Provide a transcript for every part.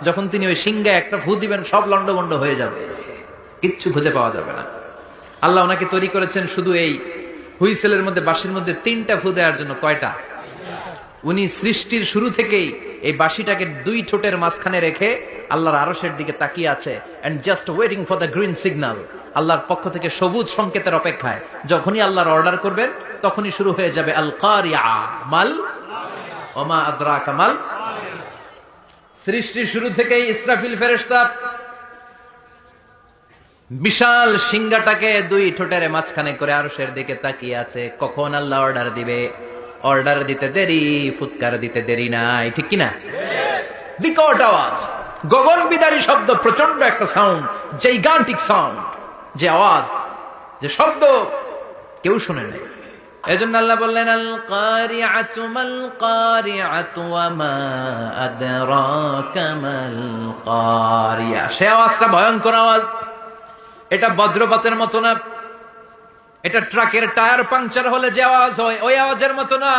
যখন তিনি ওই সিংহায় একটা ফু দিবেন সব লন্ডভন্ড হয়ে যাবে, কিচ্ছু খুঁজে পাওয়া যাবে না। আল্লাহ ওনাকে তৈরি করেছেন শুধু এই হুইসেলের মধ্যে, বাঁশির মধ্যে 3টা ফু দেওয়ার জন্য। কয়টা? উনি সৃষ্টির শুরু থেকেই এই বাঁশিটাকে 2 ঠোঁটের মাঝখানে রেখে আল্লাহর আরশের দিকে তাকিয়ে আছে, and just waiting for the green signal. আল্লাহর পক্ষ থেকে সবুজ সংকেতের অপেক্ষায়। যখনই আল্লাহর অর্ডার করবেন তখনই শুরু হয়ে যাবে আল কারিয়া মাল ওমা আদরাকা মাল। সৃষ্টির শুরু থেকেই ইসরাফিল ফেরেশতা বিশাল সিংহাটাকে 2 ঠোঁটের মাঝখানে করে আরশের দিকে তাকিয়ে আছে, কখন আল্লাহ অর্ডার দিবে। অর্ডার দিতে দেরি, ফুৎকার দিতে দেরি নাই, ঠিক কিনা? বিকট আওয়াজ, গগন বিদারী শব্দ, প্রচন্ড একটা সাউন্ড, জাইগান্টিক সাউন্ড, যে আওয়াজ, যে শব্দ কেউ শুনে নাই। এজন্য আল্লাহ বললেন আল কারিআতু মাল কারিআতু ওয়া মা আদরাকা মাল কারিয়া। সে আওয়াজটা ভয়ঙ্কর আওয়াজ। এটা বজ্রপাতের মতো না, এটা ট্রাকের টায়ার পাংচার হলে যে আওয়াজ হয় ওই আওয়াজের মতো না,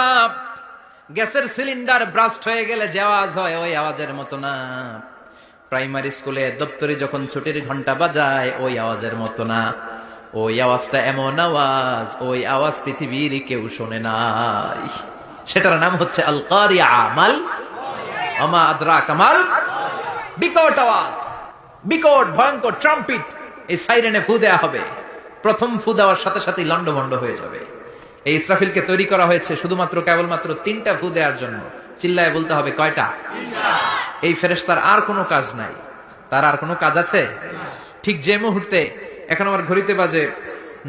গ্যাসের সিলিন্ডার ব্রাস্ট হয়ে গেলে যে আওয়াজ হয় ওই আওয়াজের মতো না, প্রাইমারি স্কুলে দপ্তরে যখন ছুটির ঘন্টা বাজায় ওই আওয়াজের মতো না। ওই আওয়াজটা এমন আওয়াজ, ওই আওয়াজ পৃথিবীর কেউ শোনে নাই। সেটার নাম হচ্ছে আল কারিয়া মাল ওমা আদরাকা মাল। বিকট আওয়াজ, বিকট ভয়ঙ্কর ট্রাম্পিট। এই সাইরেনে ফু দেয়া হবে, প্রথম ফু দেওয়ার সাথে সাথে লন্ডভন্ড হয়ে যাবে। এই ইসরাফিলকে তৈরি করা হয়েছে শুধুমাত্র কেবলমাত্র 3টা ফু দেওয়ার জন্য। চিল্লায় বলতে হবে কয়টা? এই ফেরেশতার আর কোনো কাজ নাই। তার আর কোনো কাজ আছে? ঠিক যে মুহূর্তে, এখন আমার ঘড়িতে বাজে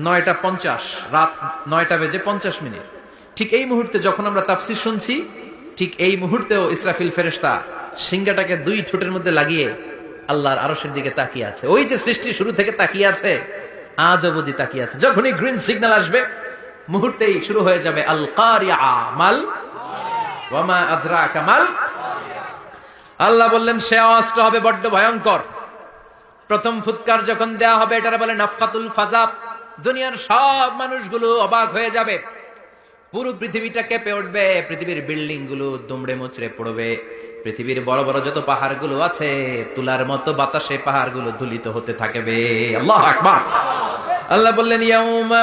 9টা 50, রাত 9টা বেজে 50 মিনিট, ঠিক এই মুহূর্তে যখন আমরা তাফসীর শুনছি, ঠিক এই মুহূর্তেও ইসরাফিল ফেরেশতা সিংহাটাকে 2 ঠোঁটের মধ্যে লাগিয়ে আল্লাহর আরশের দিকে তাকিয়ে আছে। ওই যে সৃষ্টির শুরু থেকে তাকিয়ে আছে, আজ অবধি তাকিয়ে আছে। যখনই গ্রিন সিগন্যাল আসবে মুহূর্তেই শুরু হয়ে যাবে আল কারিয়া মাল ওয়া মা আদরাকা মাল। আল্লাহ বললেন সে আওয়াজটা হবে বড্ড ভয়ঙ্কর। প্রথম ফুৎকার যখন দেয়া হবে, এটারে বলে নাফকাতুল ফাজা। দুনিয়ার সব মানুষগুলো অবাক হয়ে যাবে, পুরো পৃথিবীটা কেঁপে উঠবে, পৃথিবীর বিল্ডিং গুলো দুমড়ে মুচড়ে পড়বে, পৃথিবীর বড় বড় যত পাহাড়গুলো আছে তুলার মতো বাতাসে পাহাড়গুলো ধুলিত হতে থাকবে। আল্লাহু আকবার। আল্লাহ বললেন ইয়াউমা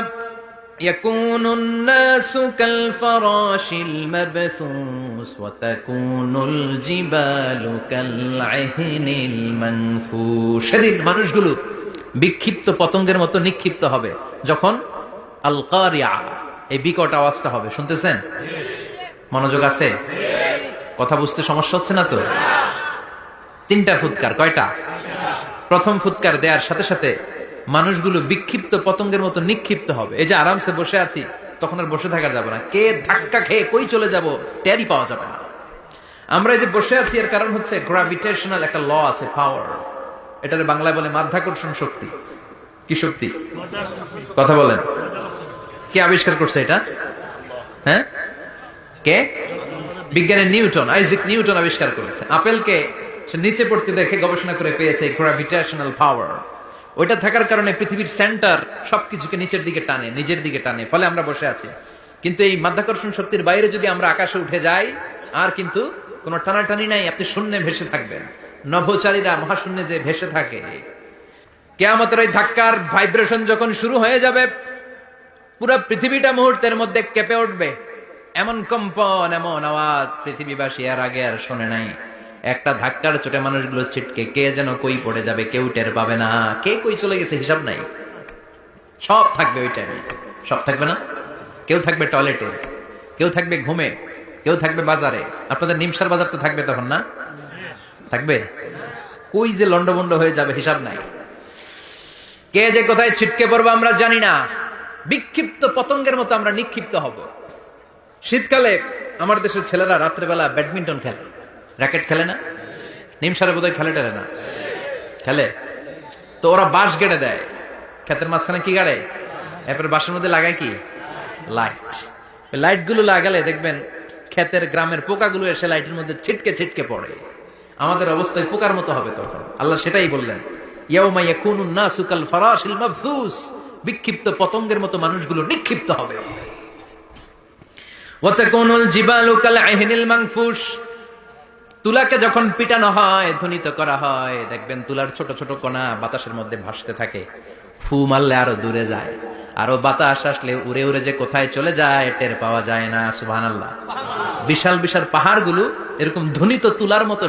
ইয়াকুনুন নাসু কাল ফারাশিল মাবথুস ওয়া তাকুনুল জিবালু কাল আহিনিল মানফুশ। সেদিন মানুষগুলো বিক্ষিপ্ত পতঙ্গের মতো নিক্ষিপ্ত হবে যখন আল কারিয়া, এই বিকট আওয়াজটা হবে। শুনতেছেন? মনোযোগ আছে? কথা বুঝতে সমস্যা হচ্ছে না তো? 3টা ফুৎকার। কয়টা? প্রথম ফুৎকার দেওয়ার সাথে সাথে মানুষগুলো বিক্ষিপ্ত পতঙ্গের মতো নিক্ষিপ্ত হবে। এই যে আরামসে বসে আছি, তখন আর বসে থাকা যাবে না। কে ধাক্কা খেয়ে কই চলে যাব টেরই পাওয়া যাবে না। আমরা এই যে বসে আছি এর কারণ হচ্ছে গ্র্যাভিটেশনাল একটা ল আছে, পাওয়ার। এটারে বাংলায় বলে মাধ্যাকর্ষণ শক্তি। কি শক্তি? কথা বলেন। কে আবিষ্কার করছে এটা? হ্যাঁ, কে? বিজ্ঞানী নিউটন, আইজাক নিউটন আবিষ্কার করেছে। আপেলকে সে নিচে পড়তে দেখে গবেষণা করে পেয়েছে গ্র্যাভিটেশনাল পাওয়ার। ওইটা থাকার কারণে পৃথিবীর সেন্টার সবকিছুকে নিচের দিকে টানে, নিজের দিকে টানে, ফলে আমরা বসে আছি। কিন্তু এই মাধ্যাকর্ষণ শক্তির বাইরে যদি আমরা আকাশে উঠে যাই, আর কিন্তু কোনো টানাটানি নাই, আপনি শূন্যে ভেসে থাকবেন। নভোচারীরা মহাশূন্যে যে ভেসে থাকে। কিয়ামতের ওই ধাক্কার ভাইব্রেশন যখন শুরু হয়ে যাবে, পুরো পৃথিবীটা মুহূর্তের মধ্যে কেঁপে উঠবে। এমন কম্পন, এমন আওয়াজ পৃথিবীবাসী এর আগে আর শোনে নাই। একটা ধাক্কার চোটে মানুষগুলো ছিটকে কে যেন কই পড়ে যাবে, কেউ টের পাবে না। কে কই চলে গেছে হিসাব নাই। সব থাকবে ওই টাইমে। সব থাকবে না? কেউ থাকবে টয়লেটে, কেউ থাকবে ঘুমে, কেউ থাকবে বাজারে। আপনাদের নিমসার বাজার তো থাকবে তখন, না থাকবে? কই যে লন্ডভন্ড হয়ে যাবে হিসাব নাই। কে যে কোথায় ছিটকে পড়বো আমরা জানি না। বিক্ষিপ্ত পতঙ্গের মতো আমরা নিক্ষিপ্ত হব। শীতকালে আমার দেশের ছেলেরা রাত্রেবেলা ব্যাডমিন্টন খেলে, র্যাকেট খেলে না? নিমসারে বোধহয় খেলে টেলে না? খেলে তো। ওরা বাঁশ গেড়ে দেয় ক্ষেতের মাঝখানে। কি গাড়ে? এরপরে বাঁশের মধ্যে লাগায় কি? লাইট। লাইট গুলো লাগালে দেখবেন ক্ষেতের গ্রামের পোকাগুলো এসে লাইটের মধ্যে ছিটকে ছিটকে পড়ে। আমাদের অবস্থায় পোকার মতো হবে তখন। আল্লাহ সেটাই বললেন, ইয়াউমা ইয়াকুনুন নাসু কাল ফারাশিল মাবথুস। বিক্ষিপ্ত পতঙ্গের মতো মানুষগুলো নিক্ষিপ্ত হবে। ওয়া তাকুনুল জিবালু কাল আহিনিল মানফুশ। তুলাকে যখন পিটানো হয়, ধ্বনিত করা হয়, দেখবেন তুলার ছোট ছোট কণা বাতাসের মধ্যে ভাসতে থাকে। ফু মারলে আরো দূরে যায়, আরো বাতাস আসলে উড়ে উড়ে যে কোথায় চলে যায় টের পাওয়া যায় না। সুবহানাল্লাহ। বিশাল বিশাল পাহাড়গুলো এরকম ধ্বনিত তুলার মতো